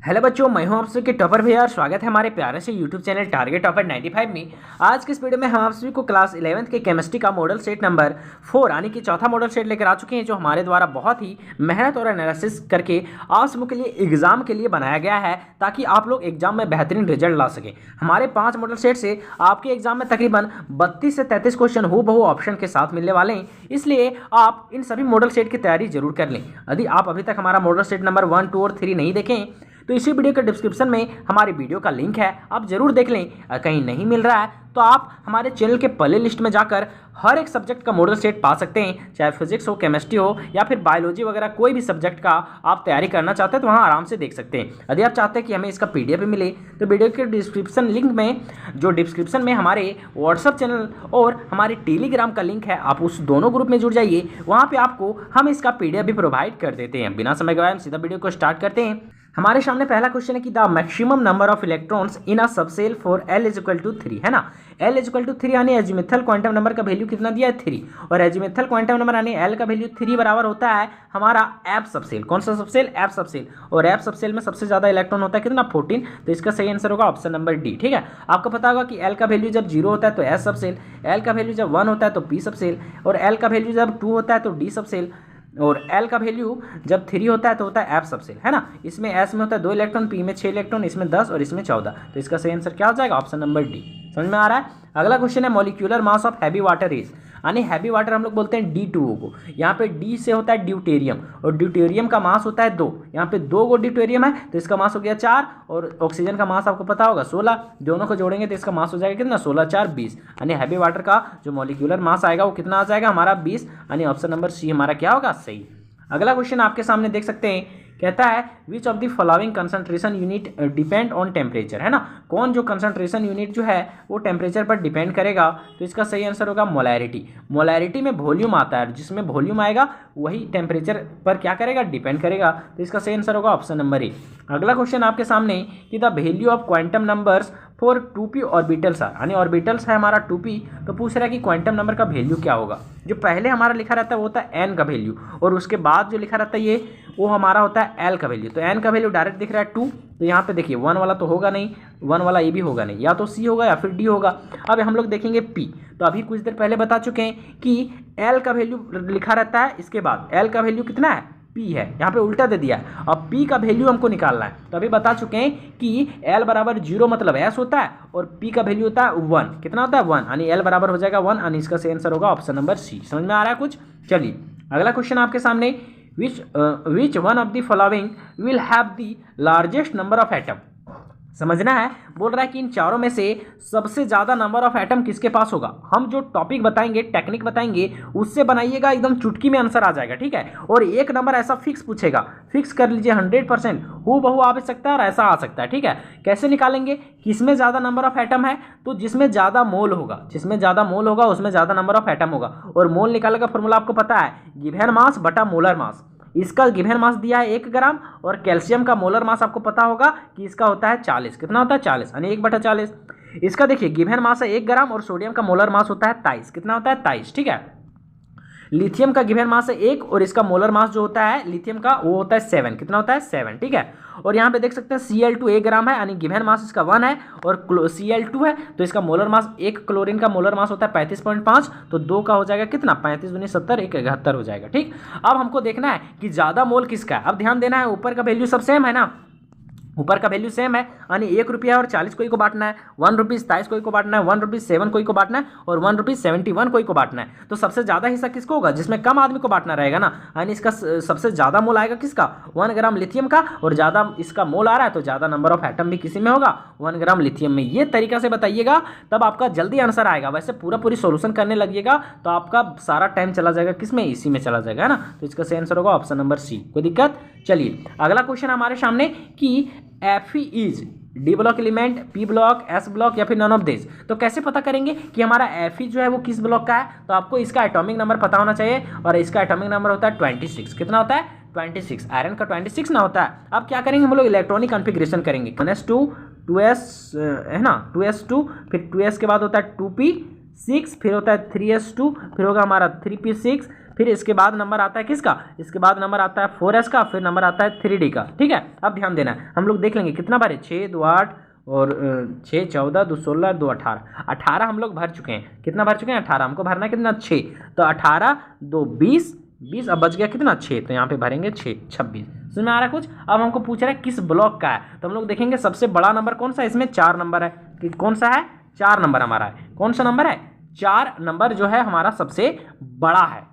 Hello बच्चों, मैं हूं आप सभी के टॉपर भैया और स्वागत है हमारे प्यारे से यूट्यूब चैनल टारगेट टॉपर 95 में। आज के इस वीडियो में हम आप सभी को क्लास 11th के केमिस्ट्री का मॉडल सेट नंबर 4 यानी कि चौथा मॉडल सेट लेकर आ चुके हैं, जो हमारे द्वारा बहुत ही मेहनत और एनालिसिस करके आप सबों के लिए एग्जाम के लिए बनाया गया है, ताकि आप लोग एग्जाम में बेहतरीन रिजल्ट ला सकें। हमारे 5 मॉडल सेट से आपके एग्जाम में तकरीबन 32 से 33 क्वेश्चन हूबहू ऑप्शन के साथ मिलने वाले हैं, इसलिए आप इन सभी मॉडल सेट की तैयारी जरूर कर लें। यदि आप अभी तक हमारा मॉडल सेट नंबर 1, 2 और 3 नहीं देखें तो इसी वीडियो के डिस्क्रिप्शन में हमारी वीडियो का लिंक है, आप जरूर देख लें। कहीं नहीं मिल रहा है तो आप हमारे चैनल के प्ले लिस्ट में जाकर हर एक सब्जेक्ट का मॉडल सेट पा सकते हैं, चाहे फिजिक्स हो, केमिस्ट्री हो या फिर बायोलॉजी वगैरह कोई भी सब्जेक्ट का आप तैयारी करना चाहते हैं तो वहाँ आराम से देख सकते हैं। यदि आप चाहते हैं कि हमें इसका PDF भी मिले तो वीडियो के डिस्क्रिप्शन लिंक में, जो डिस्क्रिप्शन में हमारे व्हाट्सअप चैनल और हमारे टेलीग्राम का लिंक है, आप उस दोनों ग्रुप में जुड़ जाइए। वहाँ पर आपको हम इसका PDF भी प्रोवाइड कर देते हैं। बिना समय गवाए हम सीधा वीडियो को स्टार्ट करते हैं। हमारे सामने पहला क्वेश्चन है कि the maximum number of electrons in a subshell for L = 3 है ना। L = 3 यानी एजिमुथल क्वांटम नंबर का वैल्यू कितना दिया है 3, और एजिमुथल क्वांटम नंबर यानी L का वैल्यू 3 बराबर होता है हमारा F सबसेल। कौन सा सबसेल? F subshell. और F सबसेल में सबसे ज्यादा इलेक्ट्रॉन होता है कितना? 14। तो इसका सही आंसर होगा ऑप्शन नंबर डी। ठीक है, आपको पता होगा कि L का वैल्यू जब 0 होता है तो S सबसेल, L का वैल्यू जब 1 होता है तो P सबसेल, और L का वैल्यू जब 2 होता है तो D सबसेल, और L का वैल्यू जब 3 होता है तो होता है F सबसेल, है ना। इसमें S में होता है 2 इलेक्ट्रॉन, P में 6 इलेक्ट्रॉन, इसमें 10 और इसमें 14। तो इसका सही आंसर क्या हो जाएगा? Option number D. समझ में आ रहा है? अगला क्वेश्चन है molecular mass of heavy water is, यानी हैवी वाटर हम लोग बोलते हैं D2O को। यहाँ पे D से होता है ड्यूटेरियम, और ड्यूटेरियम का मास होता है 2। यहाँ पे 2 गो ड्यूटेरियम है तो इसका मास हो गया 4, और ऑक्सीजन का मास आपको पता होगा 16। दोनों को जोड़ेंगे तो इसका मास हो जाएगा कितना? 16 4 20, यानी हैवी वाटर का जो मॉलिक्यूलर मास आएगा वो कितना आ जाएगा हमारा 20, यानी ऑप्शन नंबर सी हमारा क्या होगा? सही। अगला क्वेश्चन आपके सामने देख सकते हैं, कहता है which of the following concentration unit depend on temperature, है ना। कौन जो कंसंट्रेशन यूनिट जो है वो टेम्परेचर पर डिपेंड करेगा? तो इसका सही आंसर होगा मोलैरिटी। मोलैरिटी में वॉल्यूम आता है, जिसमें वॉल्यूम आएगा वही टेम्परेचर पर क्या करेगा? डिपेंड करेगा। तो इसका सही आंसर होगा ऑप्शन नंबर ए। अगला क्वेश्चन आपके सामने कि the value of quantum numbers for 2p orbitals are, यानी ऑर्बिटल्स है हमारा 2p, तो पूछ रहा है कि क्वांटम नंबर का वैल्यू क्या होगा। जो पहले हमारा लिखा रहता है वो होता है n का वैल्यू, और उसके बाद जो लिखा रहता है ये वो हमारा होता है l का वैल्यू। तो n का वैल्यू डायरेक्ट दिख रहा है 2, तो यहाँ पे देखिए 1 वाला तो होगा नहीं, 1 वाला ये भी होगा नहीं, या तो c होगा या फिर d होगा। अब हम लोग देखेंगे p, तो अभी कुछ देर पहले बता चुके हैं कि l का वैल्यू लिखा रहता है, इसके बाद l का वैल्यू कितना है? P है, यहाँ पे उल्टा दे दिया है। अब P का वैल्यू हमको निकालना है, तो अभी बता चुके हैं कि L बराबर 0 मतलब S होता है, और P का वैल्यू होता है 1। कितना होता है? 1, यानी L बराबर हो जाएगा 1, यानी इसका सही आंसर होगा ऑप्शन नंबर सी। समझ में आ रहा है कुछ? चलिए अगला क्वेश्चन आपके सामने, which one of the following will have the largest number of atom. समझना है, बोल रहा है कि इन चारों में से सबसे ज्यादा नंबर ऑफ एटम किसके पास होगा। हम जो टॉपिक बताएंगे, टेक्निक बताएंगे, उससे बनाइएगा, एकदम चुटकी में आंसर आ जाएगा। ठीक है, और एक नंबर ऐसा फिक्स पूछेगा, फिक्स कर लीजिए 100%, हूबहू आ भी सकता है और ऐसा आ सकता है। ठीक है, कैसे निकालेंगे? किसमें ज्यादा नंबर ऑफ एटम है? तो जिसमें ज्यादा मोल होगा, जिसमें ज्यादा मोल होगा उसमें ज्यादा नंबर ऑफ एटम होगा। और मोल निकालने का फॉर्मूला आपको पता है, गिवन मास बटा मोलर मास। इसका गिवन मास दिया है 1 ग्राम, और कैल्शियम का मोलर मास आपको पता होगा कि इसका होता है 40। कितना होता है? 40, यानी 1/40। इसका देखिए गिवन मास है 1 ग्राम, और सोडियम का मोलर मास होता है 23। कितना होता है? 23। ठीक है, लिथियम का गिवन मास है 1, और इसका मोलर मास जो होता है लिथियम का वो होता है 7। कितना होता है? 7। ठीक है, और यहाँ पे देख सकते हैं Cl2 1 ग्राम है, यानी गिवन मास इसका 1 है, और Cl2 है तो इसका मोलर मास, एक क्लोरीन का मोलर मास होता है 35.5, तो 2 का हो जाएगा कितना? 35 दूनी 70, 1 71 हो जाएगा। ठीक, अब हमको देखना है कि ज्यादा मोल किसका है। अब ध्यान देना है, ऊपर का वैल्यू सब सेम है ना, ऊपर का वैल्यू सेम है, यानी 1 रुपया और 40 कोई को बांटना है, 1 रुपीज़ 23 कोई को बांटना है, 1 रुपीज़ 7 कोई को बांटना है, और 1 रुपीज़ 71 कोई को बांटना है। तो सबसे ज्यादा हिस्सा किसको होगा? जिसमें कम आदमी को बांटना रहेगा ना, यानी इसका सबसे ज्यादा मोल आएगा किसका? 1 ग्राम लिथियम का, और ज्यादा इसका मोल आ रहा है तो ज्यादा नंबर ऑफ एटम भी किसी में होगा? 1 ग्राम लिथियम में। ये तरीका से बताइएगा, तब आपका जल्दी आंसर आएगा। वैसे पूरी सोल्यूशन करने लगिएगा तो आपका सारा टाइम चला जाएगा किसमें? इसी में चला जाएगा, है ना। तो इसका सही आंसर होगा ऑप्शन नंबर सी। कोई दिक्कत? चलिए अगला क्वेश्चन हमारे सामने कि Fe is D block element, P block, S block या फिर नन ऑफ दिस। तो कैसे पता करेंगे कि हमारा Fe जो है वो किस ब्लॉक का है? तो आपको इसका एटॉमिक नंबर पता होना चाहिए, और इसका एटॉमिक नंबर होता है 26। कितना होता है? 26। आयरन का 26 ना होता है। अब क्या करेंगे हम लोग? इलेक्ट्रॉनिक कॉन्फ़िगरेशन करेंगे। 1s2 2s है ना, 2s2, फिर 2s के बाद होता है 2p6, फिर होता है 3s2, फिर होगा हमारा 3p6, फिर इसके बाद नंबर आता है किसका, इसके बाद नंबर आता है 4s का, फिर नंबर आता है 3D का। ठीक है, अब ध्यान देना है, हम लोग देख लेंगे कितना भरे, 6 2 8 और 6 14 2 16 2 18, 18 हम लोग भर चुके हैं। कितना भर चुके हैं, 18। हमको भरना कितना, 6। तो 18 2 20, 20 अब बच गया कितना, 6। तो यहाँ पे भरेंगे 6 26। समझ में आ रहा है कुछ। अब हमको पूछ रहा है किस ब्लॉक का है, तो हम लोग देखेंगे सबसे बड़ा नंबर कौन सा है, इसमें 4 नंबर है। कि कौन सा है, 4 नंबर हमारा है। कौन सा नंबर है, 4 नंबर जो है हमारा सबसे बड़ा है।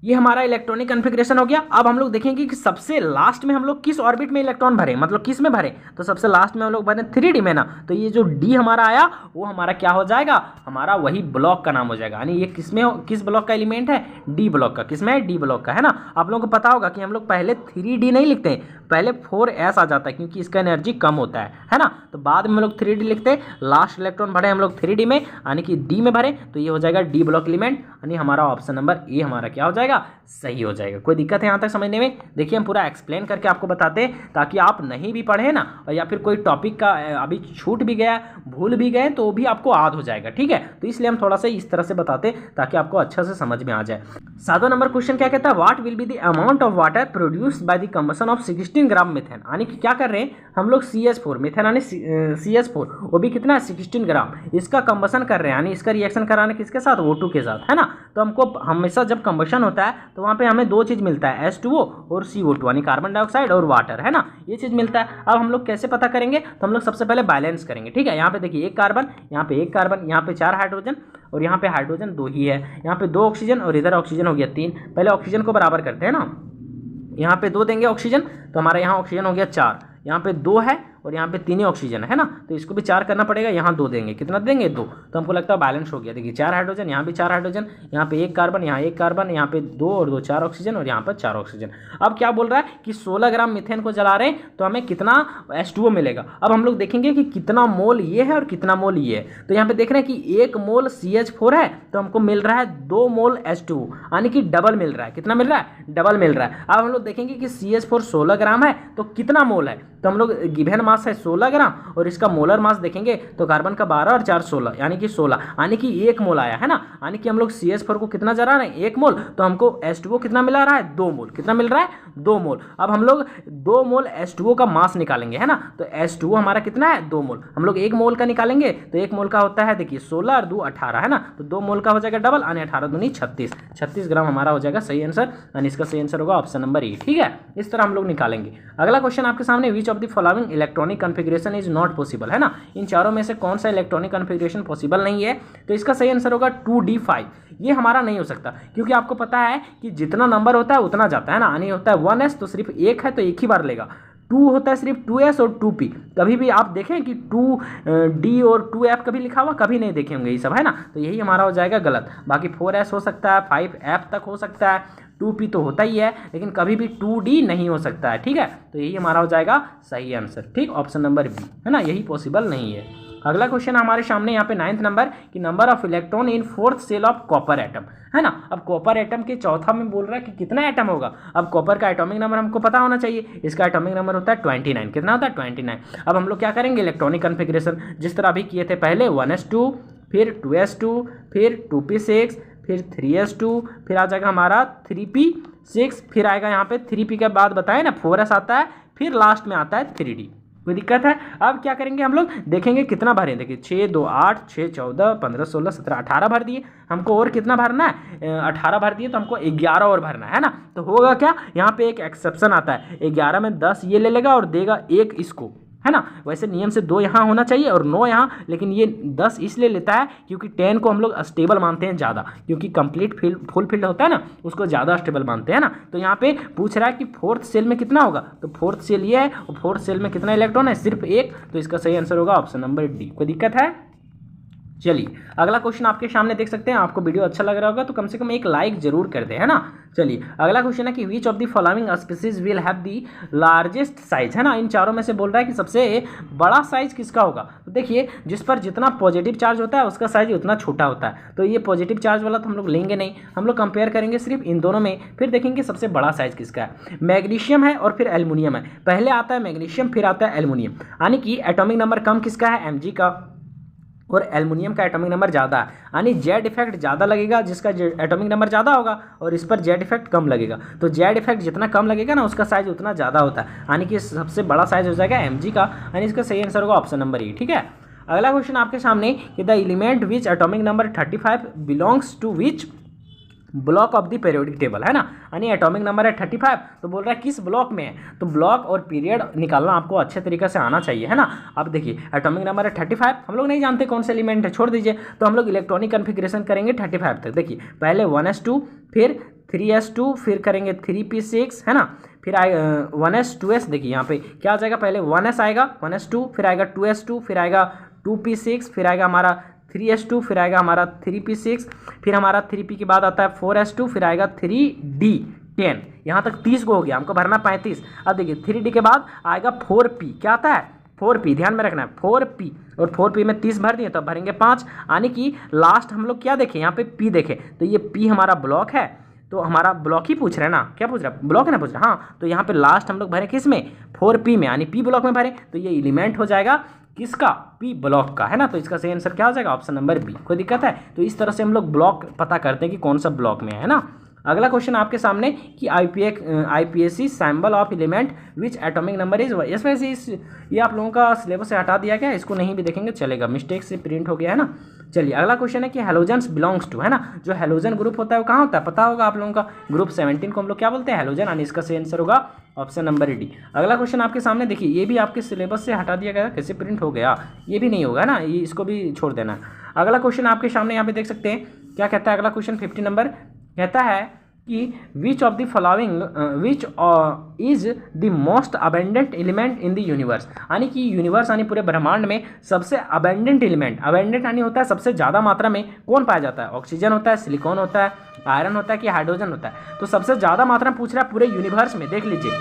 ये हमारा इलेक्ट्रॉनिक कॉन्फ़िगरेशन हो गया। अब हम लोग देखेंगे कि सबसे लास्ट में हम लोग किस ऑर्बिट में इलेक्ट्रॉन भरे, मतलब किस में भरे, तो सबसे लास्ट में हम लोग भरे 3D में ना। तो ये जो D हमारा आया वो हमारा क्या हो जाएगा, हमारा वही ब्लॉक का नाम हो जाएगा। यानी ये किस में, किस ब्लॉक का एलिमेंट है, D ब्लॉक का। किस में है, D ब्लॉक का, है ना। आप लोगों को पता होगा कि हम लोग पहले 3D नहीं लिखते हैं, पहले 4s आ जाता है क्योंकि इसका एनर्जी कम होता है ना। तो बाद में हम लोग 3D लिखते हैं। लास्ट इलेक्ट्रॉन भरे हम लोग 3D में, यानी कि D में भरे, तो ये हो जाएगा D ब्लॉक एलिमेंट, यानी हमारा ऑप्शन नंबर ए हमारा क्या हो जाएगा, सही हो जाएगा। कोई दिक्कत है यहाँ तक समझने में? देखिए हम पूरा एक्सप्लेन करके आपको बताते हैं ताकि आप नहीं भी पढ़े ना, और या फिर कोई टॉपिक का अभी छूट भी गया, भूल भी गए, तो भी आपको याद हो जाएगा। ठीक है, तो इसलिए हम थोड़ा सा इस तरह से बताते ताकि आपको अच्छा से समझ में आ जाए। 7वां नंबर क्वेश्चन क्या कहता है, what will be the amount of water produced by the combustion of 16 gram methane. यानी कि क्या कर रहे हैं हम लोग, CH4 मीथेन यानी CH4, वो भी कितना है 16 ग्राम, इसका कंबशन कर रहे हैं, यानी इसका रिएक्शन कराने किसके साथ, O2 के साथ, है ना। तो हमको हमेशा जब कंबशन होता है तो वहाँ पे हमें दो चीज़ मिलता है, H2O और CO2, यानी कार्बन डाइऑक्साइड और वाटर, है ना, ये चीज़ मिलता है। अब हम लोग कैसे पता करेंगे, तो हम लोग सबसे पहले बैलेंस करेंगे। ठीक है, यहाँ पे देखिए एक कार्बन, यहाँ पे एक कार्बन, यहाँ पे 4 हाइड्रोजन और यहाँ पे हाइड्रोजन 2 ही है, यहाँ पे 2 ऑक्सीजन और इधर ऑक्सीजन हो गया 3। पहले ऑक्सीजन को बराबर करते हैं ना, यहाँ पे 2 देंगे ऑक्सीजन, तो हमारा यहाँ ऑक्सीजन हो गया 4, यहाँ पे 2 है और यहाँ पे 3 ही ऑक्सीजन है ना, तो इसको भी 4 करना पड़ेगा। यहाँ 2 देंगे, कितना देंगे 2, तो हमको लगता है बैलेंस हो गया। देखिए 4 हाइड्रोजन, यहाँ भी 4 हाइड्रोजन, यहाँ पे एक कार्बन, यहाँ एक कार्बन, यहाँ पे 2 और 2 4 ऑक्सीजन और यहाँ पर 4 ऑक्सीजन। अब क्या बोल रहा है कि 16 ग्राम मीथेन को जला रहे हैं तो हमें कितना H2O मिलेगा। अब हम लोग देखेंगे कि कितना मोल ये है और कितना मोल ये है। तो यहाँ पे देख रहे हैं कि 1 मोल CH4 है तो हमको मिल रहा है 2 मोल H2O, यानी कि डबल मिल रहा है। कितना मिल रहा है, डबल मिल रहा है। अब हम लोग देखेंगे कि CH4 16 ग्राम है तो कितना मोल है, तो हम लोग गिवन मास है 16 ग्राम और इसका मोलर मास देखेंगे तो कार्बन का 12 और 4 16, यानी कि 16, यानी कि 1 मोल आया, है ना। यानी कि हम लोग CH4 को कितना जला रहे हैं, 1 मोल, तो हमको H2O कितना मिला रहा है, 2 मोल। कितना मिल रहा है, 2 मोल। अब हम लोग 2 मोल H2O का मास निकालेंगे, है ना। तो H2O हमारा कितना है, 2 मोल। हम लोग 1 मोल का निकालेंगे तो 1 मोल का होता है, देखिए 16 और 2 18, है ना। तो 2 मोल का हो जाएगा डबल, यानी 18 दूनी 36, 36 ग्राम हमारा हो जाएगा सही आंसर, यानी इसका सही आंसर होगा ऑप्शन नंबर ए। ठीक है, इस तरह हम लोग निकालेंगे। अगला क्वेश्चन आपके सामने, विच of the following electronic configuration is not possible, है ना। इन चारों में से कौन सा इलेक्ट्रॉनिक कॉन्फ़िगरेशन पॉसिबल नहीं है, तो इसका सही आंसर होगा 2d5। ये हमारा नहीं हो सकता क्योंकि आपको पता है कि जितना नंबर होता है उतना जाता है ना, यानी होता है 1s तो सिर्फ एक है तो एक ही बार लेगा, 2 होता है सिर्फ 2s और 2p। कभी भी आप देखें कि 2d और 2f कभी लिखा हुआ कभी नहीं देखे होंगे ये सब, है ना। तो यही हमारा हो जाएगा गलत। बाकी 4s हो सकता है, 5f तक हो सकता है, 2p तो होता ही है, लेकिन कभी भी 2d नहीं हो सकता है। ठीक है, तो यही हमारा हो जाएगा सही आंसर। ठीक, ऑप्शन नंबर बी, है ना, यही पॉसिबल नहीं है। अगला क्वेश्चन हमारे सामने यहाँ पे 9th नंबर कि number of electron in 4th shell of copper atom, है ना। अब कॉपर एटम के चौथा में बोल रहा है कि कितना एटम होगा। अब कॉपर का एटॉमिक नंबर हमको पता होना चाहिए, इसका एटॉमिक नंबर होता है 29। कितना होता है, 29। अब हम लोग क्या करेंगे, इलेक्ट्रॉनिक कॉन्फ़िगरेशन जिस तरह अभी किए थे पहले, 1s2 फिर 2s2 फिर 2p6 फिर 3s2 फिर आ जाएगा हमारा 3p6, फिर आएगा यहाँ पे 3p के बाद बताए ना 4s आता है, फिर लास्ट में आता है 3d। कोई दिक्कत है? अब क्या करेंगे हम लोग, देखेंगे कितना भरें। देखिए 6 2 8 6 14 15 16 17 18 भर दिए, हमको और कितना भरना है, 18 भर दिए तो हमको 11 और भरना है ना। तो होगा क्या, यहाँ पे एक एक्सेप्शन आता है, 11 में 10 ये ले लेगा और देगा 1 इसको, है ना। वैसे नियम से 2 यहाँ होना चाहिए और 9 यहाँ, लेकिन ये 10 इसलिए लेता है क्योंकि 10 को हम लोग स्टेबल मानते हैं ज़्यादा, क्योंकि कंप्लीट फुल फील्ड होता है ना, उसको ज़्यादा स्टेबल मानते हैं ना। तो यहाँ पे पूछ रहा है कि 4th सेल में कितना होगा, तो 4th सेल ये है और 4th सेल में कितना इलेक्ट्रॉन है, सिर्फ 1, तो इसका सही आंसर होगा ऑप्शन नंबर डी। कोई दिक्कत है? चलिए अगला क्वेश्चन आपके सामने देख सकते हैं। आपको वीडियो अच्छा लग रहा होगा तो कम से कम एक लाइक जरूर कर दे, है ना। चलिए अगला क्वेश्चन है कि which of the following species will have the largest size, है ना। इन चारों में से बोल रहा है कि सबसे बड़ा साइज किसका होगा। तो देखिए जिस पर जितना पॉजिटिव चार्ज होता है उसका साइज उतना छोटा होता है, तो ये पॉजिटिव चार्ज वाला तो हम लोग लेंगे नहीं, हम लोग कंपेयर करेंगे सिर्फ इन दोनों में, फिर देखेंगे सबसे बड़ा साइज किसका है। मैग्नीशियम है और फिर एल्युमिनियम है, पहले आता है मैग्नीशियम फिर आता है एल्युमिनियम, यानी कि एटॉमिक नंबर कम किसका है, Mg का, और एल्युमिनियम का एटॉमिक नंबर ज़्यादा है, यानी जेड इफेक्ट ज़्यादा लगेगा जिसका एटॉमिक नंबर ज़्यादा होगा, और इस पर जेड इफेक्ट कम लगेगा। तो जेड इफेक्ट जितना कम लगेगा ना उसका साइज उतना ज़्यादा होता है, यानी कि सबसे बड़ा साइज हो जाएगा mg का, यानी इसका सही आंसर होगा ऑप्शन नंबर ई। ठीक है, अगला क्वेश्चन आपके सामने कि the element which atomic number 35 belongs to which block of the periodic table, है ना, यानी एटॉमिक नंबर है 35, तो बोल रहा है किस ब्लॉक में है, तो ब्लॉक और पीरियड निकालना आपको अच्छे तरीके से आना चाहिए, है ना। अब देखिए एटॉमिक नंबर है 35, हम लोग नहीं जानते कौन सा एलिमेंट है, छोड़ दीजिए, तो हम लोग इलेक्ट्रॉनिक कन्फिग्रेशन करेंगे 35 तक। देखिए पहले 1s2, फिर 3s2, फिर करेंगे 3p6, है ना, फिर आएगा 1s 2s। देखिए यहाँ पे क्या आ जाएगा, पहले 1s आएगा 1s2, फिर आएगा 2s2, फिर आएगा 2p6, फिर आएगा हमारा 3s2, फिर आएगा हमारा 3p6, फिर हमारा 3p के बाद आता है 4s2, फिर आएगा 3d10। यहाँ तक 30 को हो गया, हमको भरना 35। अब देखिए 3d के बाद आएगा 4p, क्या आता है 4p, ध्यान में रखना है 4p, और 4p में 30 भर दिए तो भरेंगे 5, यानी कि लास्ट हम लोग क्या देखें यहाँ पे p देखें, तो ये p हमारा ब्लॉक है, तो हमारा ब्लॉक ही पूछ रहे हैं ना, क्या पूछ रहा है, ब्लॉक है ना पूछ रहा है, हाँ, तो यहाँ पे लास्ट हम लोग भरे किस में, 4p में, यानी p ब्लॉक में भरे, तो ये एलिमेंट हो जाएगा किसका, p ब्लॉक का, है ना। तो इसका सही आंसर क्या हो जाएगा, ऑप्शन नंबर बी। कोई दिक्कत है, तो इस तरह से हम लोग ब्लॉक पता करते हैं कि कौन सा ब्लॉक में है ना। अगला क्वेश्चन आपके सामने कि IPSC symbol of element which atomic number is, इस वजह से इस ये आप लोगों का सिलेबस से हटा दिया गया, इसको नहीं भी देखेंगे चलेगा, मिस्टेक से प्रिंट हो गया है ना। चलिए अगला क्वेश्चन है कि हेलोजन्स बिलोंग्स टू, है ना, जो हेलोजन ग्रुप होता है वो कहाँ होता है, पता होगा आप लोगों का, ग्रुप 17 को हम लोग क्या बोलते हैं, हेलोजन, यानी इसका सही आंसर होगा ऑप्शन नंबर डी। अगला क्वेश्चन आपके सामने देखिए, ये भी आपके सिलेबस से हटा दिया गया, कैसे प्रिंट हो गया, ये भी नहीं होगा ना, ये इसको भी छोड़ देना। अगला क्वेश्चन आपके सामने यहाँ पे देख सकते हैं, क्या कहता है अगला क्वेश्चन 50 नंबर, कहता है कि which of the following which is the most abundant element in the universe, यानी कि यूनिवर्स यानी पूरे ब्रह्मांड में सबसे अबेंडेंट एलिमेंट, अबेंडेंट यानी होता है सबसे ज़्यादा मात्रा में कौन पाया जाता है, ऑक्सीजन होता है, सिलिकॉन होता है, आयरन होता है कि हाइड्रोजन होता है। तो सबसे ज़्यादा मात्रा में पूछ रहा है पूरे यूनिवर्स में, देख लीजिए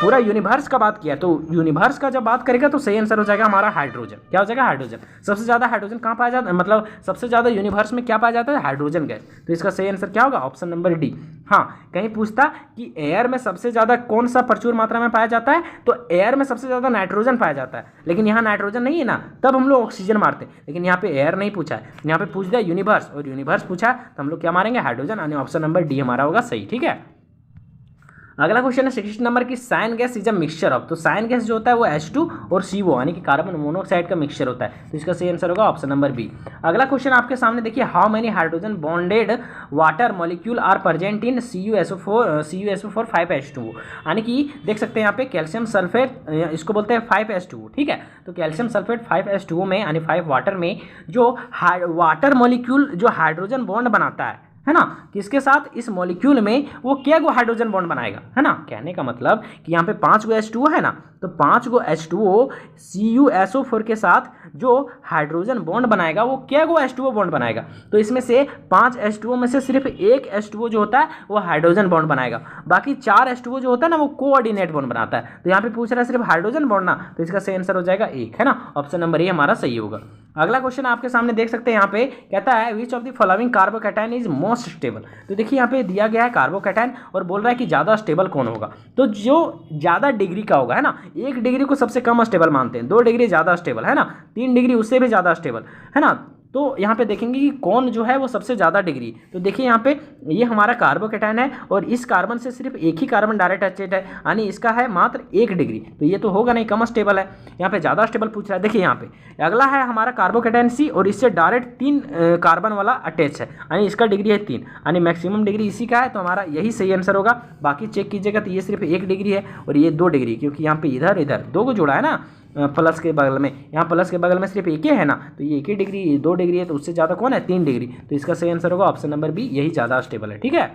पूरा यूनिवर्स का बात किया, तो यूनिवर्स का जब बात करेगा तो सही आंसर हो जाएगा हमारा हाइड्रोजन। क्या हो जाएगा, हाइड्रोजन। सबसे ज़्यादा हाइड्रोजन कहाँ पाया जाता है, मतलब सबसे ज़्यादा यूनिवर्स में क्या पाया जाता है, हाइड्रोजन गैस। तो इसका सही आंसर क्या होगा, ऑप्शन नंबर डी। हाँ, कहीं पूछता कि एयर में सबसे ज़्यादा कौन सा प्रचुर मात्रा में पाया जाता है, तो एयर में सबसे ज़्यादा नाइट्रोजन पाया जाता है, लेकिन यहाँ नाइट्रोजन नहीं है ना, तब हम लोग ऑक्सीजन मारते हैं, लेकिन यहाँ पे एयर नहीं पूछा है, यहाँ पे पूछ दिया यूनिवर्स, और यूनिवर्स पूछा है तो हम लोग क्या मारेंगे, हाइड्रोजन, यानी ऑप्शन नंबर डी हमारा होगा सही। ठीक है, अगला क्वेश्चन है 60 नंबर की syn gas is a mixture of, तो साइन गैस जो होता है वो H2 और CO यानी कि कार्बन मोनोऑक्साइड का मिक्सचर होता है, तो इसका सही आंसर होगा ऑप्शन नंबर बी। अगला क्वेश्चन आपके सामने देखिए, how many hydrogen bonded water molecule are present in CuSO4 5H2, यानी कि देख सकते हैं यहाँ पे कैल्शियम सल्फेट, इसको बोलते हैं 5H2, ठीक है। तो कैल्शियम सल्फेट 5H2 में यानी 5 वाटर में जो वाटर मॉलिक्यूल जो हाइड्रोजन बॉन्ड बनाता है ना, किसके साथ, इस मॉलिक्यूल में वो क्या गो हाइड्रोजन बॉन्ड बनाएगा, है ना। कहने का मतलब कि यहाँ पे 5 गो H2O है ना, तो 5 गो H2O CuSO4 के साथ जो हाइड्रोजन बॉन्ड बनाएगा वो क्या गो H2O बॉन्ड बनाएगा, तो इसमें से 5 H2O में से सिर्फ एक H2O जो होता है वो हाइड्रोजन बॉन्ड बनाएगा, बाकी 4 H2O जो होता है ना वो कोऑर्डिनेट बॉन्ड बनाता है। तो यहाँ पे पूछ रहा है सिर्फ हाइड्रोजन बॉन्ड ना, तो इसका सही आंसर हो जाएगा एक, है ना, ऑप्शन नंबर ए हमारा सही होगा। अगला क्वेश्चन आपके सामने देख सकते हैं, यहाँ पे कहता है which of the following carbocation is most stable, तो देखिए यहाँ पे दिया गया है कार्बोकैटायन और बोल रहा है कि ज़्यादा स्टेबल कौन होगा, तो जो ज़्यादा डिग्री का होगा, है ना, 1 डिग्री को सबसे कम स्टेबल मानते हैं, 2 डिग्री ज़्यादा स्टेबल, है ना, 3 डिग्री उससे भी ज़्यादा स्टेबल, है ना। तो यहाँ पे देखेंगे कि कौन जो है वो सबसे ज़्यादा डिग्री, तो देखिए यहाँ पे ये हमारा कार्बोकैटायन है और इस कार्बन से सिर्फ एक ही कार्बन डायरेक्ट अटैच्ड है, यानी इसका है मात्र 1 डिग्री, तो ये तो होगा नहीं, कम स्टेबल है। यहाँ पे ज़्यादा स्टेबल पूछ रहा है, देखिए यहाँ पे अगला है हमारा कार्बोकैटायन C और इससे डायरेक्ट 3 कार्बन वाला अटैच है, यानी इसका डिग्री है 3, यानी मैक्सिमम डिग्री इसी का है, तो हमारा यही सही आंसर होगा। बाकी चेक कीजिएगा तो ये सिर्फ 1 डिग्री है और ये 2 डिग्री, क्योंकि यहाँ पे इधर इधर 2 को जोड़ा है ना प्लस के बगल में, यहाँ प्लस के बगल में सिर्फ एक ही है ना, तो ये 1 ही डिग्री, ये 2 डिग्री है, तो उससे ज़्यादा कौन है, 3 डिग्री, तो इसका सही आंसर होगा ऑप्शन नंबर बी, यही ज़्यादा स्टेबल है। ठीक है,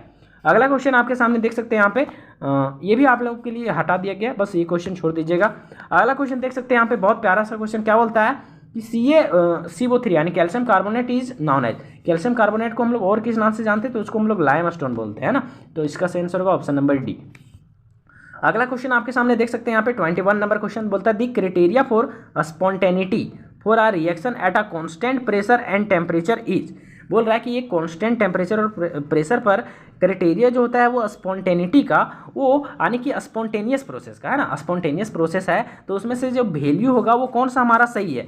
अगला क्वेश्चन आपके सामने देख सकते हैं, यहाँ पे ये भी आप लोगों के लिए हटा दिया गया, बस ये क्वेश्चन छोड़ दीजिएगा। अगला क्वेश्चन देख सकते हैं यहाँ पे, बहुत प्यारा सा क्वेश्चन, क्या बोलता है कि CO3 यानी calcium carbonate is known as, calcium carbonate को हम लोग और किस नाम से जानते हैं, तो उसको हम लोग लाइमस्टोन बोलते हैं ना, तो इसका सही आंसर होगा ऑप्शन नंबर डी। अगला क्वेश्चन आपके सामने देख सकते हैं, यहाँ पे 21 नंबर क्वेश्चन बोलता है the criteria for spontaneity for our reaction at a constant pressure and temperature is, बोल रहा है कि ये कांस्टेंट टेम्परेचर और प्रेशर पर क्राइटेरिया जो होता है वो स्पॉन्टेनिटी का, वो यानी कि स्पॉन्टेनियस प्रोसेस का है ना, स्पॉन्टेनियस प्रोसेस है तो उसमें से जो वैल्यू होगा वो कौन सा हमारा सही है,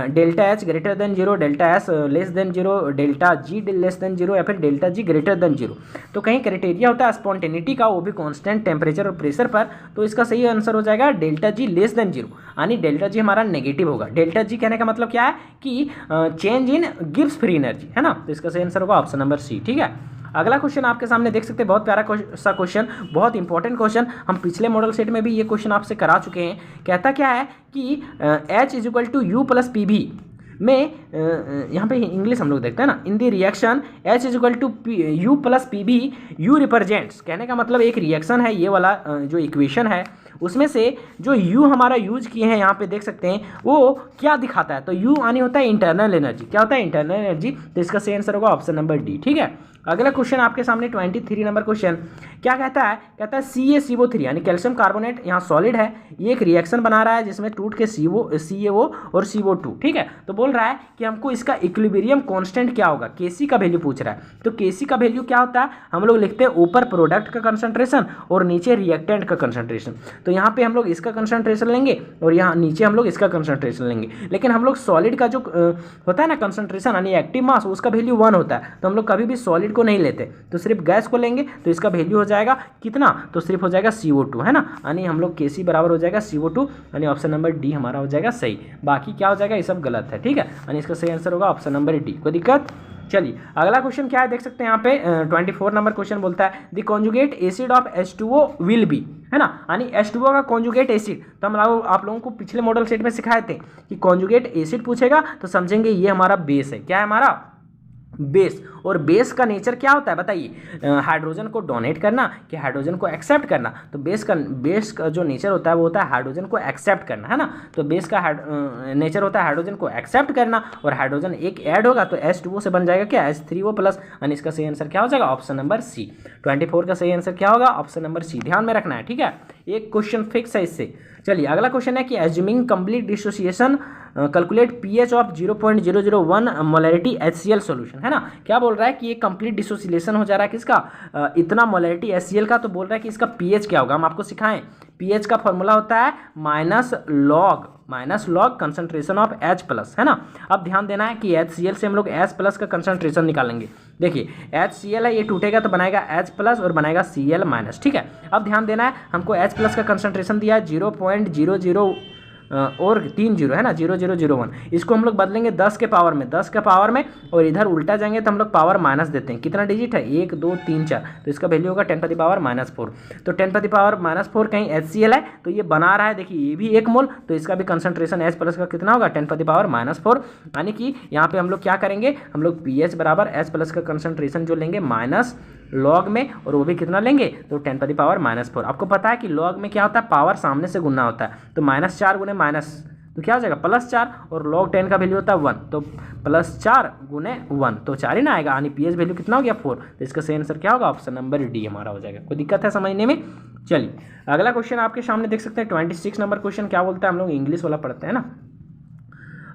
delta H greater than zero, delta S less than zero, delta G less than zero, या फिर delta G greater than zero. तो कहीं क्राइटेरिया होता है स्पॉन्टेनिटी का, वो भी कांस्टेंट टेम्परेचर और प्रेशर पर, तो इसका सही आंसर हो जाएगा delta G less than zero, यानी डेल्टा जी हमारा नेगेटिव होगा। डेल्टा जी कहने का मतलब क्या है कि change in gives free energy है ना, तो इसका सही आंसर होगा ऑप्शन नंबर सी। ठीक है, अगला क्वेश्चन आपके सामने देख सकते हैं, बहुत प्यारा सा क्वेश्चन, बहुत इंपॉर्टेंट क्वेश्चन, हम पिछले मॉडल सेट में भी ये क्वेश्चन आपसे करा चुके हैं। कहता क्या है कि H is equal to U plus P भी में, यहाँ पे इंग्लिश हम लोग देखते हैं ना, in the reaction H is equal to U plus P B, U represents, कहने का मतलब एक रिएक्शन है, ये वाला जो इक्वेशन है उसमें से जो U हमारा यूज किए हैं यहाँ पे देख सकते हैं वो क्या दिखाता है, तो U आनी होता है इंटरनल एनर्जी, क्या होता है इंटरनल एनर्जी, तो इसका सही आंसर होगा ऑप्शन नंबर डी। ठीक है, अगला क्वेश्चन आपके सामने 23 नंबर क्वेश्चन क्या कहता है, कहता है CaCO3 यानी कैल्शियम कार्बोनेट यहाँ सॉलिड है, ये एक रिएक्शन बना रहा है जिसमें टूट के CaO और CO2, ठीक है, तो बोल रहा है कि हमको इसका इक्विलिब्रियम कांस्टेंट क्या होगा, Kc का वैल्यू पूछ रहा है। तो Kc का वैल्यू क्या होता है, हम लोग लिखते हैं ऊपर प्रोडक्ट का कंसंट्रेशन और नीचे रिएक्टेंट का कंसंट्रेशन, तो यहाँ पे हम लोग इसका कंसंट्रेशन लेंगे और यहाँ नीचे हम लोग इसका कंसंट्रेशन लेंगे, लेकिन हम लोग सॉलिड का जो होता है ना कंसंट्रेशन यानी एक्टिव मास, उसका वैल्यू 1 होता है, तो हम लोग कभी भी सॉलिड को नहीं लेते, तो सिर्फ गैस को लेंगे, तो इसका वैल्यू हो जाएगा कितना, तो सिर्फ हो जाएगा CO2 है ना, यानी हम लोग Kc बराबर हो जाएगा CO2, यानी ऑप्शन नंबर डी हमारा हो जाएगा सही, बाकी क्या हो जाएगा ये सब गलत है। ठीक है, यानी इसका सही आंसर होगा ऑप्शन नंबर डी। कोई दिक्कत? चलिए अगला क्वेश्चन क्या है देख सकते हैं यहाँ पे 24 नंबर क्वेश्चन बोलता है the conjugate acid of H2O will be, है ना, यानी H2O का कॉन्जुगेट एसिड, तो हम आप लोगों को पिछले मॉडल सेट में सिखाए थे कि कॉन्जुगेट एसिड पूछेगा तो समझेंगे ये हमारा बेस है, क्या है हमारा बेस, और बेस का नेचर क्या होता है बताइए, हाइड्रोजन को डोनेट करना कि हाइड्रोजन को एक्सेप्ट करना, तो बेस का जो नेचर होता है वो होता है हाइड्रोजन को एक्सेप्ट करना, है ना, तो बेस का नेचर होता है हाइड्रोजन को एक्सेप्ट करना, और हाइड्रोजन एक ऐड होगा तो H2O से बन जाएगा क्या H3O प्लस, यानी इसका सही आंसर क्या हो जाएगा ऑप्शन नंबर सी। 24 का सही आंसर क्या होगा ऑप्शन नंबर सी, ध्यान में रखना है। ठीक है, एक क्वेश्चन फिक्स है इससे। चलिए अगला क्वेश्चन है कि assuming complete dissociation calculate pH of 0.001 molarity HCl solution, है ना, क्या बोल रहा है कि ये कंप्लीट डिसोसिएशन हो जा रहा है किसका, इतना मोलैरिटी HCl का, तो बोल रहा है कि इसका pH क्या होगा, हम आपको सिखाएं। pH का फॉर्मूला होता है minus log concentration of H plus, है ना। अब ध्यान देना है कि HCl से हम लोग H प्लस का कंसंट्रेशन निकालेंगे, देखिए HCl है, ये टूटेगा तो बनाएगा H प्लस और बनाएगा Cl माइनस, ठीक है। अब ध्यान देना है हमको H प्लस का कंसंट्रेशन दिया है 0.00 और 3 जीरो, है ना, 0001, इसको हम लोग बदलेंगे 10 के पावर में और इधर उल्टा जाएंगे तो हम लोग पावर माइनस देते हैं, कितना डिजिट है 1 2 3 4, तो इसका वैल्यू होगा 10 पावर -4, तो 10 पावर -4 कहीं HCl है तो ये बना रहा है, देखिए ये भी 1 मोल, तो इसका भी कंसंट्रेशन H प्लस का कितना होगा 10 पावर -4, यानी कि यहाँ पे हम लोग क्या करेंगे, हम लोग pH बराबर H प्लस का कंसंट्रेशन जो लेंगे माइनस लॉग में, और वो भी कितना लेंगे तो 10 पावर -4। आपको पता है कि लॉग में क्या होता है, पावर सामने से गुना होता है, तो -4 गुने माइनस तो क्या हो जाएगा +4, और log 10 का वैल्यू होता है 1, तो +4 गुने 1 तो 4 ही ना आएगा, यानी pH वैल्यू कितना हो गया 4, तो इसका सही आंसर क्या होगा ऑप्शन नंबर डी हमारा हो जाएगा। कोई दिक्कत है समझने में? चलिए अगला क्वेश्चन आपके सामने देख सकते हैं 26 नंबर क्वेश्चन क्या बोलता है, हम लोग इंग्लिश वाला पढ़ते हैं ना।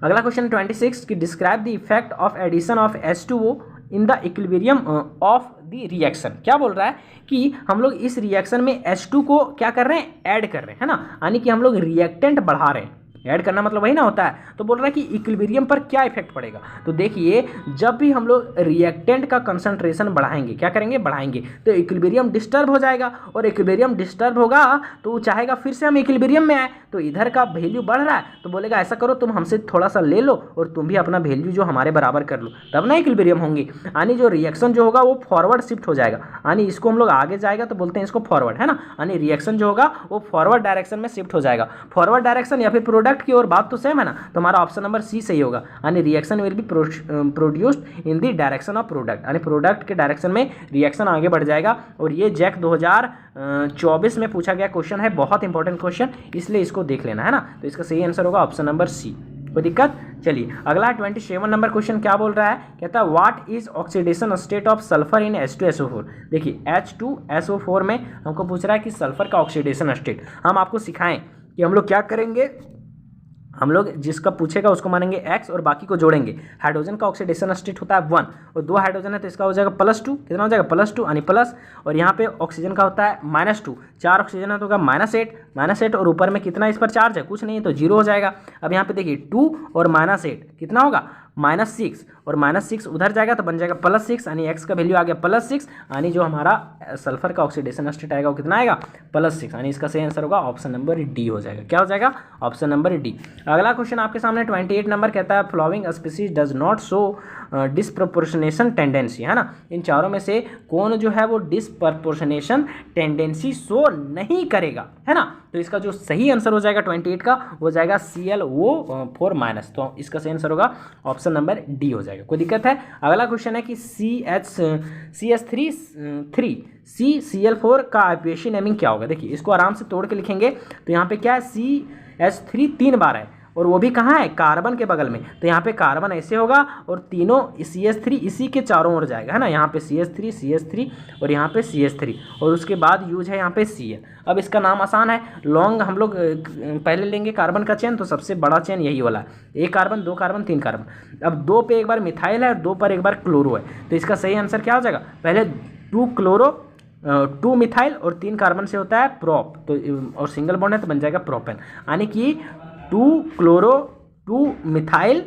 अगला क्वेश्चन 26 की describe the effect of addition of H2O in the equilibrium of the reaction, क्या बोल रहा है कि हम लोग इस रिएक्शन में H2 को क्या कर रहे हैं, ऐड कर रहे हैं, है ना, यानी कि हम लोग रिएक्टेंट बढ़ा रहे हैं, ऐड करना मतलब वही ना होता है, तो बोल रहा है कि इक्विलिब्रियम पर क्या इफेक्ट पड़ेगा, तो देखिए जब भी हम लोग रिएक्टेंट का कंसंट्रेशन बढ़ाएंगे, क्या करेंगे बढ़ाएंगे, तो इक्विलिब्रियम डिस्टर्ब हो जाएगा, और इक्विलिब्रियम डिस्टर्ब होगा तो वो चाहेगा फिर से हम इक्विलिब्रियम में आए, तो इधर का वैल्यू बढ़ रहा है तो बोलेगा ऐसा करो तुम हमसे थोड़ा सा ले लो और तुम भी अपना वैल्यू जो हमारे बराबर कर लो, तब ना इक्विलिब्रियम होंगे, यानी जो रिएक्शन जो होगा वो फॉरवर्ड शिफ्ट हो जाएगा, यानी इसको हम लोग आगे जाएगा तो बोलते हैं इसको फॉरवर्ड, है ना, यानी रिएक्शन जो होगा वो फॉरवर्ड डायरेक्शन में शिफ्ट हो जाएगा, फॉरवर्ड डायरेक्शन या फिर प्रोडक्ट की ओर, बात तो सेम है ना, तो हमारा ऑप्शन नंबर सी सही होगा, यानी reaction will be produced in the direction of product, यानी प्रोडक्ट के डायरेक्शन में रिएक्शन आगे बढ़ जाएगा, और ये जैक 2024 में पूछा गया क्वेश्चन है, बहुत इंपॉर्टेंट क्वेश्चन, इसलिए इसको देख लेना, है ना, तो इसका सही आंसर होगा ऑप्शन नंबर सी। कोई दिक्कत? चलिए अगला 27 नंबर क्वेश्चन क्या बोल रहा है, कहता है what is oxidation state of sulphur in H2SO4, देखिए H2SO4 में हमको पूछ रहा है कि सल्फर का ऑक्सीडेशन स्टेट, हम आपको सिखाएं कि हम लोग क्या करेंगे, हम लोग जिसका पूछेगा उसको मानेंगे x और बाकी को जोड़ेंगे। हाइड्रोजन का ऑक्सीडेशन स्टेट होता है 1 और 2 हाइड्रोजन है तो इसका हो जाएगा +2, कितना हो जाएगा +2 यानी प्लस, और यहाँ पे ऑक्सीजन का होता है -2, 4 ऑक्सीजन है तो होगा -8 और ऊपर में कितना इस पर चार्ज है, कुछ नहीं है तो 0 हो जाएगा। अब यहाँ पे देखिए 2 और -8 कितना होगा -6 और -6 उधर जाएगा तो बन जाएगा +6 यानी x का वैल्यू आ गया +6 यानी जो हमारा सल्फर का ऑक्सीडेशन स्टेट आएगा वो कितना आएगा +6 यानी इसका सही आंसर होगा ऑप्शन नंबर डी हो जाएगा। क्या हो जाएगा ऑप्शन नंबर डी। अगला क्वेश्चन आपके सामने 28 नंबर कहता है following species does not show disproportionation tendency, है ना, इन चारों में से कौन जो है वो डिसप्रोपोर्शनेशन टेंडेंसी शो नहीं करेगा, है ना, तो इसका जो सही आंसर हो जाएगा 28 का वो जाएगा ClO4-, तो इसका सही आंसर होगा ऑप्शन नंबर डी हो जाएगा। कोई दिक्कत है। अगला क्वेश्चन है कि CH3CCl4 का आईपीएसी नेमिंग क्या होगा। देखिए इसको आराम से तोड़ के लिखेंगे तो यहाँ पे क्या है CH3 3 बार है और वो भी कहाँ है कार्बन के बगल में, तो यहाँ पे कार्बन ऐसे होगा और तीनों CH3 इसी के चारों ओर जाएगा, है ना, यहाँ पे CH3 और यहाँ पे CH3 और उसके बाद यूज है यहाँ पे Cl। अब इसका नाम आसान है, लॉन्ग हम लोग पहले लेंगे कार्बन का चेन तो सबसे बड़ा चेन यही वाला है, 1 कार्बन 2 कार्बन 3 कार्बन। अब 2 पे एक बार मिथाइल है और 2 पर एक बार क्लोरो है, तो इसका सही आंसर क्या हो जाएगा, पहले 2 क्लोरो 2 मिथाइल और 3 कार्बन से होता है प्रोप, तो और सिंगल बॉन्ड है तो बन जाएगा प्रोपेन, यानी कि 2 क्लोरो 2 मिथाइल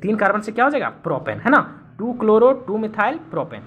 3 कार्बन से क्या हो जाएगा प्रोपेन, है ना, 2 chloro 2 methyl propane,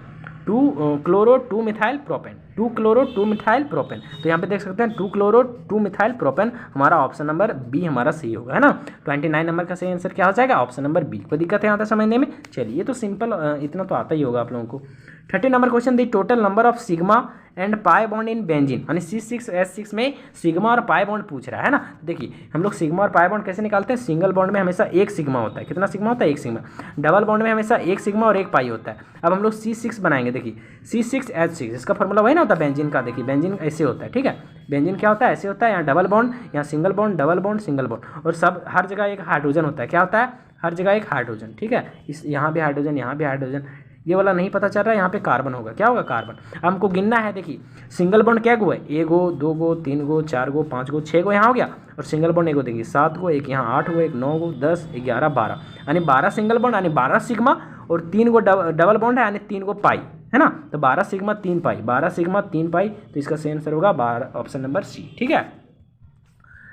2 chloro 2 methyl propane, 2 chloro 2 methyl propane. तो यहाँ पे देख सकते हैं 2 क्लोरो 2 मिथाइल प्रोपेन हमारा ऑप्शन नंबर बी हमारा सही होगा, है ना। 29 नंबर का सही आंसर क्या हो जाएगा ऑप्शन नंबर बी। कोई दिक्कत है यहाँ तक समझने में, चलिए तो सिंपल इतना तो आता ही होगा आप लोगों को। 30 number question, the total number of sigma and pi bond in benzene, यानी C6H6 में सिग्मा और पाई बॉन्ड पूछ रहा है ना। देखिए हम लोग सिग्मा और पाई बॉन्ड कैसे निकालते हैं, सिंगल बॉन्ड में हमेशा एक सिग्मा होता है, कितना सिग्मा होता है 1 सिग्मा, डबल बॉन्ड में हमेशा 1 सिग्मा और 1 पाई होता है। अब हम लोग C6 बनाएंगे, देखिए C6H6 इसका फॉर्मूला वही ना होता है बेंजीन का, देखिए बेंजीन ऐसे होता है, ठीक है, बेंजीन क्या होता है ऐसे होता है, यहाँ डबल बॉन्ड, यहाँ single bond double bond single bond और सब हर जगह एक हाइड्रोजन होता है, क्या होता है हर जगह एक हाइड्रोजन, ठीक है, इस यहाँ भी हाइड्रोजन यहाँ भी हाइड्रोजन, ये वाला नहीं पता चल रहा है, यहाँ पे कार्बन होगा, क्या होगा कार्बन। हमको गिनना है, देखिए सिंगल बॉन्ड क्या गो है, 1 गो 2 गो 3 गो 4 गो 5 गो 6 गो यहाँ हो गया, और सिंगल बॉन्ड 1 गो देखिए 7 गो, एक यहाँ 8 गो, एक 9 गो 10 11 12, यानी 12 सिंगल बॉन्ड यानी 12 सिग्मा और 3 गो डबल बॉन्ड है यानी 3 गो पाई, है ना, तो 12 सिग्मा 3 पाई, 12 सिग्मा 3 पाई, तो इसका सही आंसर होगा ऑप्शन नंबर सी, ठीक है।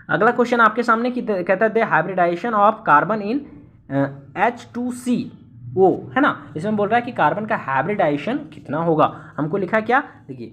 अगला क्वेश्चन आपके सामने कहता है hybridisation of carbon in H2CO, है ना, इसमें बोल रहा है कि कार्बन का हाइब्रिडाइजेशन कितना होगा। हमको लिखा है क्या, देखिए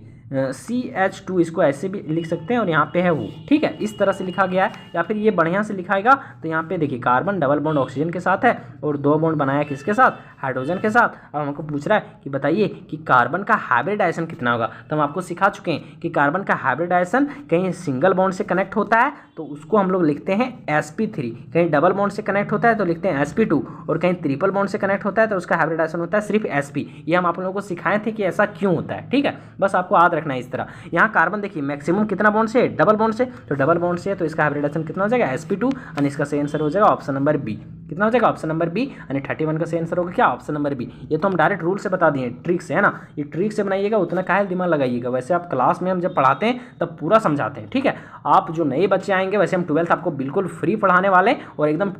CH2 इसको ऐसे भी लिख सकते हैं और यहाँ पे है वो, ठीक है, इस तरह से लिखा गया है, या फिर ये बढ़िया से लिखाएगा तो यहाँ पे देखिए कार्बन डबल बॉन्ड ऑक्सीजन के साथ है और 2 बॉन्ड बनाया किसके साथ, हाइड्रोजन के साथ। अब हमको पूछ रहा है कि बताइए कि कार्बन का हाइब्रिडाइजेशन कितना होगा, तो हम आपको सिखा चुके हैं कि कार्बन का हाइब्रिडाइजेशन कहीं सिंगल बॉन्ड से कनेक्ट होता है तो उसको हम लोग लिखते हैं sp3, कहीं डबल बॉन्ड से कनेक्ट होता है तो लिखते हैं sp2, और कहीं ट्रिपल बॉन्ड से कनेक्ट होता है तो उसका हाइब्रिडाइजेशन होता है सिर्फ sp। ये हम आप लोगों को सिखाए थे कि ऐसा क्यों होता है, ठीक है, बस आपको याद रखना है इस तरह। यहाँ कार्बन देखिए मैक्सिमम कितना बॉन्ड से, डबल बॉन्ड से, तो डबल बॉन्ड से तो इसका हाइब्रिडाइजेशन कितना हो जाएगा sp2, और इसका सही आंसर हो जाएगा ऑप्शन नंबर बी, कितना हो जाएगा ऑप्शन नंबर बी, यानी 31 का सही आंसर होगा क्या ऑप्शन नंबर बी। ये तो हम डायरेक्ट रूल से बता दिए, ट्रिक से, है ना, ये ट्रिक से बनाइएगा, उतना काहे दिमाग लगाइएगा, वैसे आप क्लास में हम जब पढ़ाते हैं तब पूरा समझाते हैं, ठीक है। आप जो नए बच्चे आएंगे वैसे हम 12th आपको बिल्कुल फ्री पढ़ाने वाले और एकदम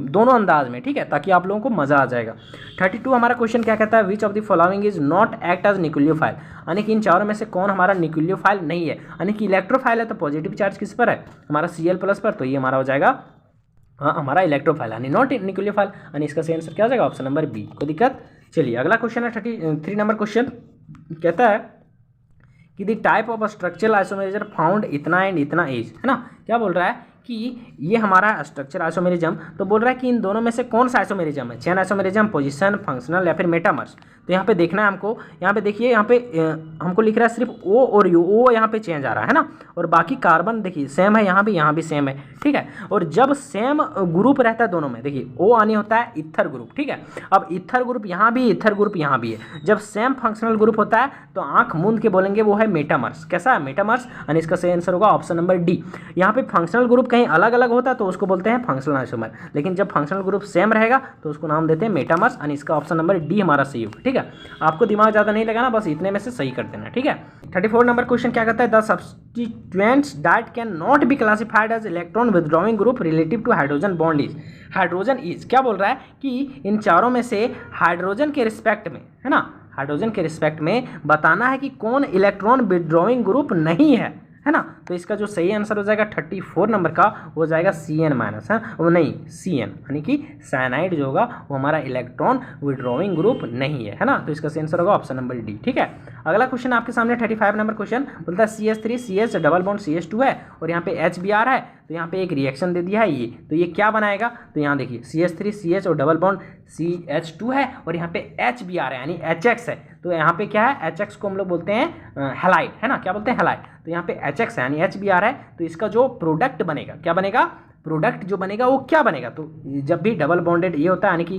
दोनों अंदाज में, ठीक है, ताकि आप लोगों को मजा आ जाएगा। 32 हमारा क्वेश्चन क्या कहता है, which of the following is not act as nucleophile, यानी कि इन चारों में से कौन हमारा न्यूक्लियोफाइल नहीं है, यानी कि इलेक्ट्रोफाइल है तो पॉजिटिव चार्ज किस पर है, हमारा Cl+ पर, तो ये हमारा हो जाएगा हमारा इलेक्ट्रोफाइल यानी नॉट न्यूक्लियोफाइल, यानी इसका सही आंसर क्या हो जाएगा ऑप्शन नंबर बी। कोई दिक्कत, चलिए अगला क्वेश्चन है 33 नंबर क्वेश्चन, कहता है कि the type of structural isomerism found इतना एंड इतना एज, है ना, क्या बोल रहा है कि ये हमारा स्ट्रक्चर आइसोमेरिज्म, तो बोल रहा है कि इन दोनों में से कौन सा आइसोमेरिज्म है, चेन आइसोमेरिज्म, पोजीशन, फंक्शनल या फिर मेटामर्स। तो यहाँ पे देखना है हमको, यहाँ पे देखिए यहाँ पे हमको लिख रहा है सिर्फ O और U, O यहाँ पे चेंज आ रहा है ना, और बाकी कार्बन देखिए सेम है, यहाँ भी सेम है, ठीक है। और जब सेम ग्रुप रहता है दोनों में, देखिए O आनी होता है इथर ग्रुप, ठीक है, अब इथर ग्रुप यहाँ भी, इथर ग्रुप यहाँ भी है, जब सेम फंक्शनल ग्रुप होता है तो आंख मूंद के बोलेंगे वो है मेटामर्स। कैसा है मेटामर्स, यानी इसका सही आंसर होगा ऑप्शन नंबर डी। यहाँ पे फंक्शनल ग्रुप कहीं अलग अलग होता है तो उसको बोलते हैं फंक्शनल आइसोमर, लेकिन जब फंक्शनल ग्रुप सेम रहेगा तो उसको नाम देते हैं मेटामर्स, यानी इसका ऑप्शन नंबर डी हमारा सही होगा, ठीक है। है, आपको दिमाग ज़्यादा नहीं लगाना, बस इतने में से सही कर देना, ठीक है। 34 नंबर क्वेश्चन क्या कहता है, the substituents that can not be classified as electron withdrawing group relative to hydrogen bond is, hydrogen is क्या बोल रहा है कि इन चारों में से हाइड्रोजन के रिस्पेक्ट में, है ना, हाइड्रोजन के रिस्पेक्ट में बताना है कि कौन इलेक्ट्रॉन विथड्रॉइंग ग्रुप नहीं है ना। तो इसका जो सही आंसर हो जाएगा 34 नंबर का हो जाएगा Cn माइनस, है वो नहीं Cn, यानी कि साइनाइड जो होगा वो हमारा इलेक्ट्रॉन विड्रॉइंग ग्रुप नहीं है ना। तो इसका सही आंसर होगा ऑप्शन नंबर डी, ठीक है। अगला क्वेश्चन आपके सामने 35 नंबर क्वेश्चन बोलता है CH3 CH double bond CH2 है और यहाँ पे H भी आ रहा है, तो यहाँ पे एक रिएक्शन दे दिया है ये, तो ये क्या बनाएगा, तो यहाँ देखिए CH3 CH और डबल बॉन्ड CH2 है और यहाँ पे H भी आ रहा है यानी HX है, तो यहाँ पे क्या है HX को हम लोग बोलते हैं हैलाइड, है ना, क्या बोलते हैं हैलाइड, तो यहाँ पे HX है यानी H भी आ रहा है, तो इसका जो प्रोडक्ट बनेगा क्या बनेगा, प्रोडक्ट जो बनेगा वो क्या बनेगा, तो जब भी डबल बॉन्डेड ये होता है यानी कि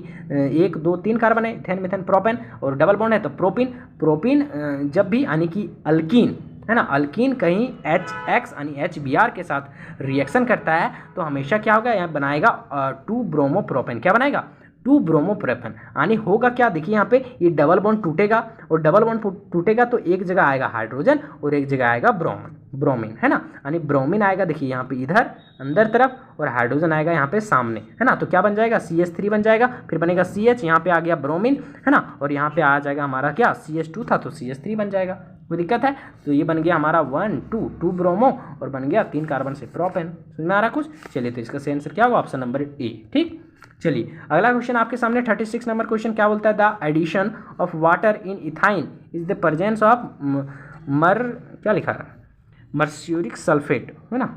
1 2 3 कार्बन है, इथेन मिथेन प्रोपेन और डबल बॉन्ड है तो प्रोपिन जब भी यानी कि अल्कीन, है ना, अल्कीन कहीं HX यानी HBr के साथ रिएक्शन करता है तो हमेशा क्या होगा, यहाँ बनाएगा 2 ब्रोमोप्रोपेन, क्या बनाएगा 2 ब्रोमोप्रोपेन, यानी होगा क्या, देखिए यहाँ पे ये डबल बॉन्ड टूटेगा और डबल बॉन्ड टूटेगा तो एक जगह आएगा हाइड्रोजन और एक जगह आएगा ब्रोमीन, है ना, यानी ब्रोमीन आएगा देखिए यहाँ पे इधर अंदर तरफ और हाइड्रोजन आएगा यहाँ पे सामने, है ना, तो क्या बन जाएगा CH3 बन जाएगा, फिर बनेगा CH, यहाँ पे आ गया ब्रोमीन, है ना, और यहाँ पे आ जाएगा हमारा क्या CH2 था तो CH3 बन जाएगा, कोई दिक्कत है, तो ये बन गया हमारा 1 2 ब्रोमो और बन गया 3 कार्बन से प्रोपेन, समझ में आ रहा कुछ, चलिए तो इसका सही आंसर क्या होगा ऑप्शन नंबर ए, ठीक। चलिए अगला क्वेश्चन आपके सामने 36 नंबर क्वेश्चन क्या बोलता है, the addition of water in ethyne is the presence of क्या लिखा है मर्क्यूरिक सल्फेट, है ना,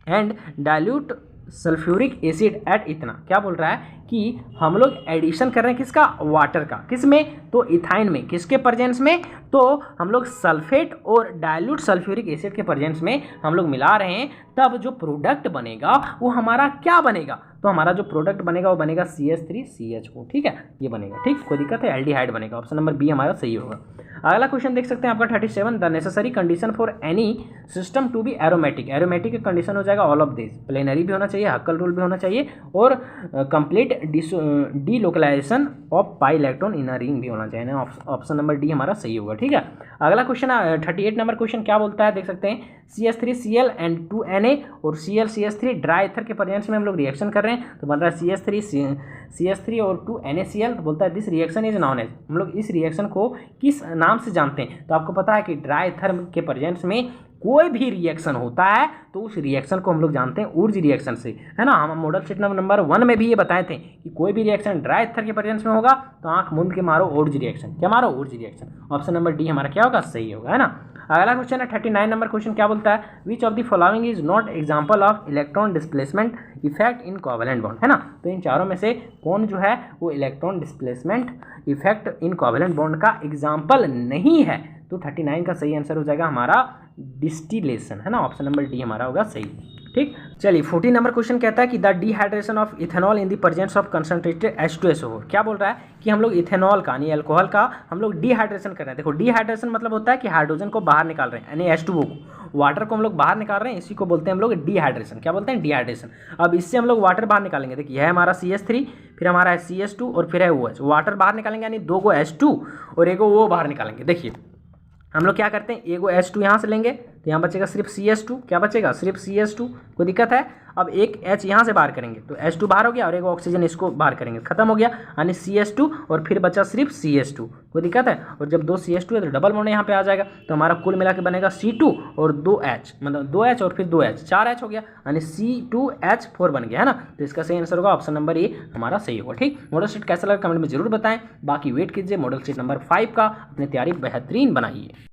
and dilute sulphuric acid at इतना, क्या बोल रहा है कि हम लोग एडिशन कर रहे हैं किसका, वाटर का, किस में, तो इथाइन में, किसके प्रेजेंस में, तो हम लोग सल्फेट और डाइल्यूट सल्फ्यूरिक एसिड के प्रेजेंस में हम लोग मिला रहे हैं, तब जो प्रोडक्ट बनेगा वो हमारा क्या बनेगा, तो हमारा जो प्रोडक्ट बनेगा वो बनेगा CH3CHO, ठीक है, ये बनेगा, ठीक, कोई दिक्कत है, एल्डिहाइड बनेगा, ऑप्शन नंबर बी हमारा सही होगा। अगला क्वेश्चन देख सकते हैं आपका 37, the necessary condition for any system to be aromatic, aromatic का कंडीशन हो जाएगा ऑल ऑफ दिस, प्लेनरी भी होना चाहिए, हक्कल रूल भी होना चाहिए और complete delocalisation of pi electron in a ring भी होना चाहिए, ऑप्शन नंबर डी हमारा सही होगा, ठीक है। अगला क्वेश्चन 38 नंबर क्वेश्चन क्या बोलता है, देख सकते हैं CH3Cl एंड 2Na और ClCH3 ड्राई ईथर के प्रेजेंस में हम लोग रिएक्शन कर रहे हैं, तो बन रहा है CH3 और 2NaCl, तो बोलता है this reaction is known as, हम लोग इस रिएक्शन को किस नाम से जानते हैं, तो आपको पता है कि ड्राई ईथर के प्रेजेंस में कोई भी रिएक्शन होता है तो उस रिएक्शन को हम लोग जानते हैं ऊर्ज रिएक्शन से, है ना, हम मॉडल स्टेट नंबर 1 में भी ये बताए थे कि कोई भी रिएक्शन ड्राई ईथर के प्रेजेंस में होगा तो आंख मूंद के मारो ऊर्ज रिएक्शन, क्या मारो Wurtz reaction, option number D हमारा क्या होगा, सही होगा, है ना। अगला क्वेश्चन है 39 नंबर क्वेश्चन क्या बोलता है, which of the following is not example of electron displacement effect in covalent bond, है ना, तो इन चारों में से कौन जो है वो electron displacement effect in covalent bond का एग्जाम्पल नहीं है, तो 39 का सही आंसर हो जाएगा हमारा डिस्टिलेशन, है ना, ऑप्शन नंबर डी हमारा होगा सही, ठीक। चलिए 40 नंबर क्वेश्चन कहता है कि the dehydration of ethanol in the presence of concentrated H2SO4, क्या बोल रहा है कि हम लोग इथेनॉल का यानी अल्कोहल का हम लोग डिहाइड्रेशन कर रहे हैं, देखो डिहाइड्रेशन मतलब होता है कि हाइड्रोजन को बाहर निकाल रहे हैं यानी H2O को, वाटर को हम लोग बाहर निकाल रहे हैं, इसी को बोलते हैं हम लोग डिहाइड्रेशन, क्या बोलते हैं डिहाइड्रेशन। अब इससे हम लोग वाटर बाहर निकालेंगे, देखिए है हमारा CH3 फिर हमारा है CH2 और फिर है OH, वाटर बाहर निकालेंगे यानी 2 H2 और 1 O बाहर निकालेंगे, देखिए हम लोग क्या करते हैं, 1 H2 यहाँ से लेंगे तो यहाँ बचेगा सिर्फ CH2, क्या बचेगा सिर्फ CH2, कोई दिक्कत है, अब एक H यहाँ से बाहर करेंगे तो H2 बाहर हो गया और 1 ऑक्सीजन इसको बाहर करेंगे, खत्म हो गया यानी CH2 और फिर बचा सिर्फ CH2, कोई दिक्कत है, और जब 2 CH2 है तो डबल बॉन्ड यहाँ पे आ जाएगा, तो हमारा कुल मिला के बनेगा C2 और 2H, मतलब 2H और फिर 2H 4H हो गया यानी C2H4 बन गया, है ना, तो इसका सही आंसर होगा ऑप्शन नंबर ए हमारा सही होगा, ठीक। मॉडल स्टेट कैसा लगा कमेंट में जरूर बताएं, बाकी वेट कीजिए मॉडल स्टेट नंबर 5 का, अपनी तैयारी बेहतरीन बनाइए।